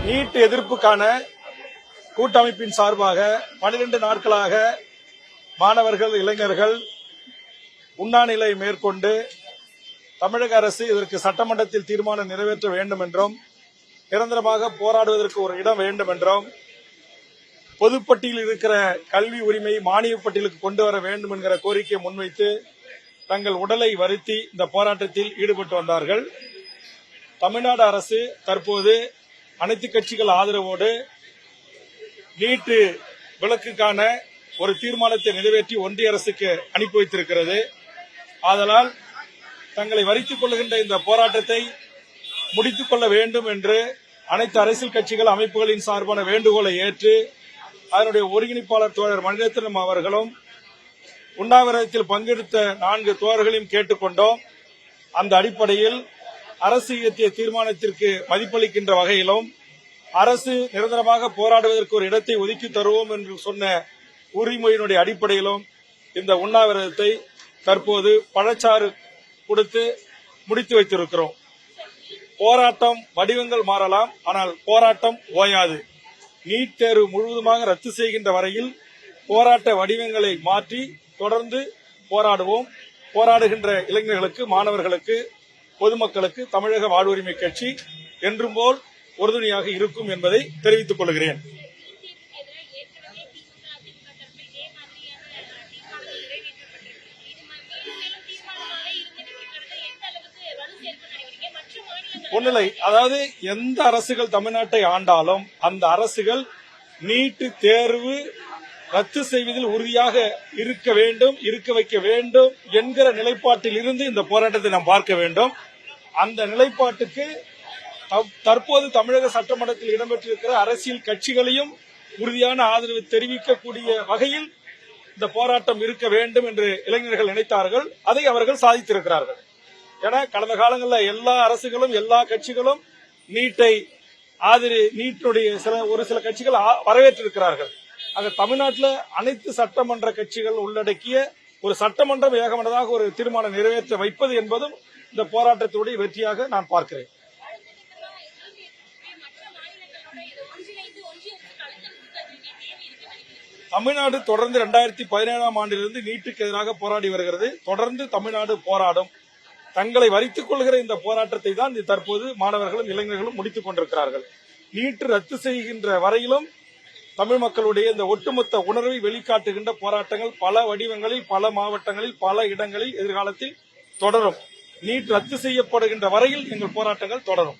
NEET எதிர்ப்புக்கான கூட்டமைப்பின் சார்பாக 12 நாட்களாக மாணவர்கள் இளைஞர்கள் உண்ணாநிலை மேற்கொண்டு தமிழக அரசு இதற்கு சட்டமன்றத்தில் தீர்மானம் நிறைவேற்ற வேண்டும் என்றும் நிரந்தரமாக போராடுவதற்கு ஒரு இடம் வேண்டும் என்றும் பொதுப்பட்டியலில் இருக்கிற கல்வி உரிமை மானிய பட்டியலுக்கு கொண்டு வர வேண்டும் என்கிற கோரிக்கையை முன்வைத்து தங்கள் உடலை வருத்தி இந்த போராட்டத்தில் ஈடுபட்டு வந்தார்கள். தமிழ்நாடு அரசு தற்போது அனைத்து கட்சிகள் ஆதரவோடு நீட் விலக்குக்கான ஒரு தீர்மானத்தை நிறைவேற்றி ஒன்றிய அரசுக்கு அனுப்பி வைத்திருக்கிறது. ஆதலால் தங்களை வரித்துக் கொள்கின்ற இந்த போராட்டத்தை முடித்துக் கொள்ள வேண்டும் என்று அனைத்து அரசியல் கட்சிகள் அமைப்புகளின் சார்பான வேண்டுகோளை ஏற்று அதனுடைய ஒருங்கிணைப்பாளர் தோழர் மணிரத்னம் அவர்களும் உண்ணாவிரதத்தில் பங்கெடுத்த 4 தோழர்களையும் கேட்டுக்கொண்டோம். அந்த அடிப்படையில் அரசு இயற்றிய தீர்மானத்திற்கு மதிப்பளிக்கின்ற வகையிலும் அரசு நிரந்தரமாக போராடுவதற்கு ஒரு இடத்தை ஒதுக்கி தருவோம் என்று சொன்ன உரிமையினுடைய அடிப்படையிலும் இந்த உண்ணாவிரதத்தை தற்போது பழச்சாறு கொடுத்து முடித்து வைத்திருக்கிறோம். போராட்டம் வடிவங்கள் மாறலாம், ஆனால் போராட்டம் ஓயாது. நீட் தேர்வு முழுவதுமாக ரத்து செய்கின்ற வரையில் போராட்ட வடிவங்களை மாற்றி தொடர்ந்து போராடுவோம். போராடுகின்ற இளைஞர்களுக்கு, மாணவர்களுக்கு, பொதுமக்களுக்கு தமிழக வாழ்வுரிமை கட்சி என்றும் போல் உறுதுணையாக இருக்கும் என்பதை தெரிவித்துக் கொள்கிறேன். ஒன்னில்லை, அதாவது எந்த அரசுகள் தமிழ்நாட்டை ஆண்டாலும் அந்த அரசுகள் நீட் தேர்வு ரத்து செய்வதில் உறுதியாக இருக்க வேண்டும், இருக்க வைக்க வேண்டும் என்கிற நிலைப்பாட்டில் இருந்து இந்த போராட்டத்தை நாம் பார்க்க வேண்டும். அந்த நிலைப்பாட்டுக்கு தற்போது தமிழக சட்டமன்றத்தில் இடம்பெற்றிருக்கிற அரசியல் கட்சிகளையும் உறுதியான ஆதரவு தெரிவிக்கக்கூடிய வகையில் இந்த போராட்டம் இருக்க வேண்டும் என்று இளைஞர்கள் நினைத்தார்கள். அதை அவர்கள் சாதித்திருக்கிறார்கள். ஏன்னா கடந்த காலங்களில் எல்லா அரசுகளும் எல்லா கட்சிகளும் நீட்டை நீட்டுடைய ஒரு சில கட்சிகள் வரவேற்றிருக்கிறார்கள். ஆக தமிழ்நாட்டில் அனைத்து சட்டமன்ற கட்சிகள் உள்ளடக்கிய ஒரு சட்டமன்றம் ஏகமனதாக ஒரு தீர்மானம் நிறைவேற்ற வைப்பது என்பதும் இந்த போராட்டத்துடைய வெற்றியாக நான் பார்க்கிறேன். தமிழ்நாடு தொடர்ந்து 2017ஆம் ஆண்டிலிருந்து நீட்டுக்கு எதிராக போராடி வருகிறது. தொடர்ந்து தமிழ்நாடு போராடும். தங்களை வரித்துக் கொள்கிற இந்த போராட்டத்தை தான் தற்போது மாணவர்களும் இளைஞர்களும் முடித்துக் கொண்டிருக்கிறார்கள். நீட் ரத்து செய்கின்ற வரையிலும் தமிழ் மக்களுடைய இந்த ஒட்டுமொத்த உணர்வை வெளிக்காட்டுகின்ற போராட்டங்கள் பல வடிவங்களில், பல மாவட்டங்களில், பல இடங்களில் எதிர்காலத்தில் தொடரும். நீட் ரத்து செய்யப்படுகின்ற வரையில் எங்கள் போராட்டங்கள் தொடரும்.